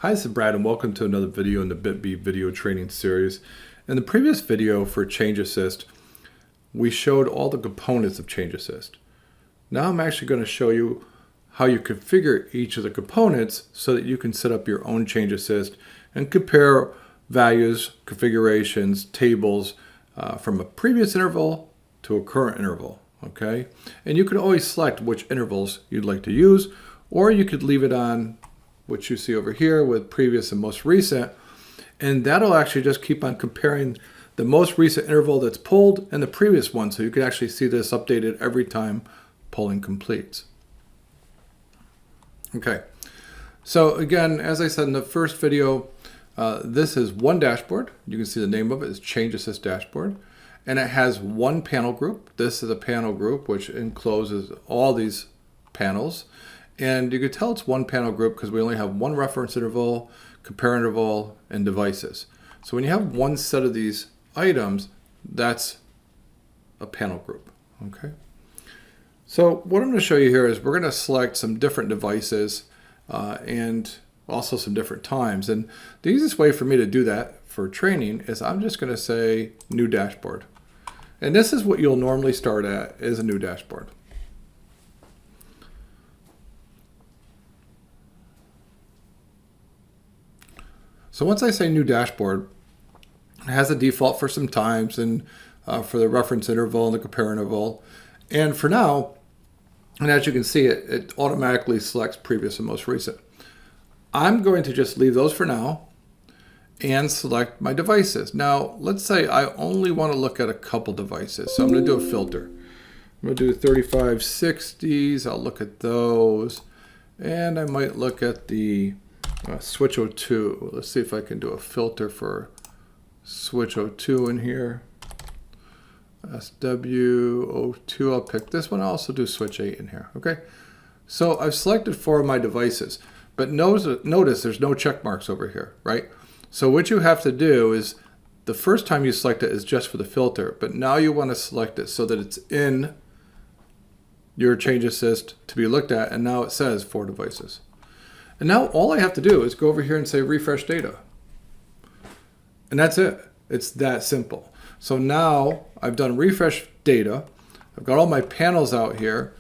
Hi, this is Brad and welcome to another video in the bitB video training series. In the previous video for Change Assist, we showed all the components of Change Assist. Now I'm actually going to show you how you configure each of the components so that you can set up your own Change Assist and compare values, configurations, tables from a previous interval to a current interval. Okay, and you can always select which intervals you'd like to use, or you could leave it on which you see over here with previous and most recent, and that'll actually just keep on comparing the most recent interval that's pulled and the previous one, so you can actually see this updated every time polling completes. Okay, so again, as I said in the first video, this is one dashboard. You can see the name of it is Change Assist Dashboard, and it has one panel group. This is a panel group which encloses all these panels. And you can tell it's one panel group because we only have one reference interval, compare interval, and devices. So when you have one set of these items, that's a panel group. Okay. So what I'm going to show you here is we're going to select some different devices and also some different times. And the easiest way for me to do that for training is I'm just going to say new dashboard. And this is what you'll normally start at, is a new dashboard. So once I say new dashboard, it has a default for some times and for the reference interval and the compare interval. And for now, and as you can see, it automatically selects previous and most recent. I'm going to just leave those for now and select my devices. Now, let's say I only want to look at a couple devices. So I'm going to do a filter. I'm going to do 3560s. I'll look at those. And I might look at the switch 02. Let's see if I can do a filter for switch 02 in here. SW02, I'll pick this one. I'll also do switch 8 in here. Okay, so I've selected 4 of my devices, but notice there's no check marks over here, right? So what you have to do is the first time you select it is just for the filter, but now you want to select it so that it's in your Change Assist to be looked at, and now it says 4 devices. And now all I have to do is go over here and say refresh data. And that's it. It's that simple. So now I've done refresh data. I've got all my panels out here.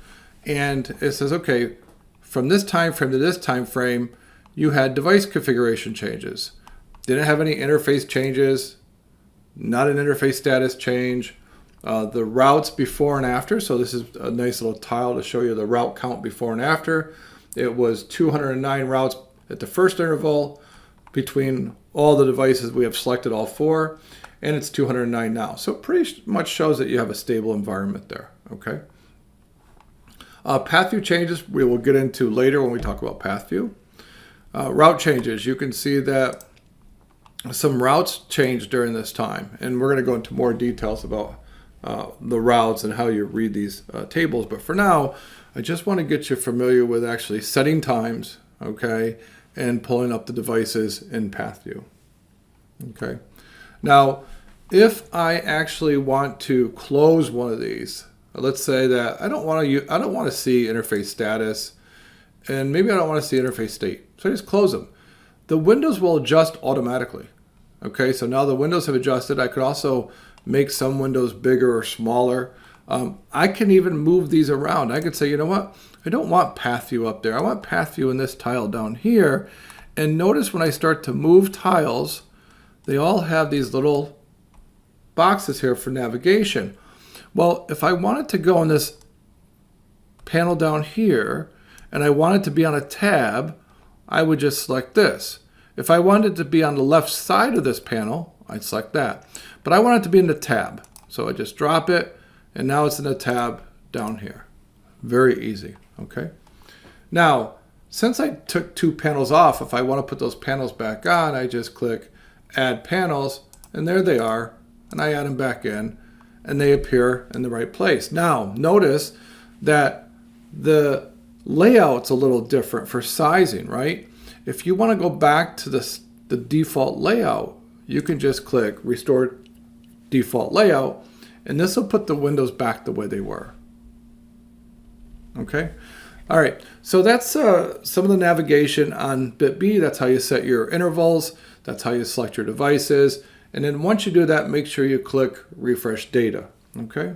And it says, okay, from this time frame to this time frame, you had device configuration changes. Didn't have any interface changes. Not an interface status change. The routes before and after. So this is a nice little tile to show you the route count before and after. It was 209 routes at the first interval between all the devices. We have selected all 4, and it's 209 now. So it pretty much shows that you have a stable environment there. Okay. Path view changes we will get into later when we talk about path view. Route changes. You can see that some routes changed during this time, and we're going to go into more details about the routes and how you read these tables. But for now, I just want to get you familiar with actually setting times, okay, and pulling up the devices in path view. Okay. Now, if I actually want to close one of these, let's say that I don't want to see interface status, and maybe I don't want to see interface state, so I just close them. The windows will adjust automatically. Okay, so now the windows have adjusted. I could also make some windows bigger or smaller. I can even move these around. I could say, you know what? I don't want path view up there. I want path view in this tile down here. And notice when I start to move tiles, they all have these little boxes here for navigation. Well, if I wanted to go in this panel down here and I wanted to be on a tab, I would just select this. If I wanted to be on the left side of this panel, I'd select that. But I want it to be in the tab. So I just drop it. And now it's in a tab down here. Very easy, okay? Now, since I took 2 panels off, if I want to put those panels back on, I just click Add Panels, and there they are. And I add them back in, and they appear in the right place. Now, notice that the layout's a little different for sizing, right? If you want to go back to the default layout, you can just click Restore Default Layout, and this will put the windows back the way they were. Okay. All right, so that's some of the navigation on bitB. That's how you set your intervals. That's how you select your devices. And then once you do that, make sure you click Refresh Data. Okay.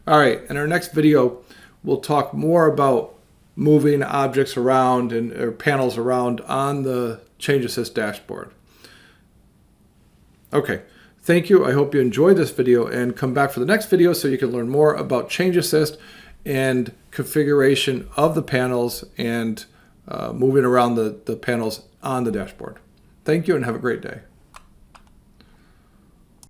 All right, in our next video, we'll talk more about moving objects around or panels around on the Change Assist dashboard. Okay, thank you. I hope you enjoyed this video and come back for the next video so you can learn more about Change Assist and configuration of the panels and moving around the panels on the dashboard. Thank you and have a great day.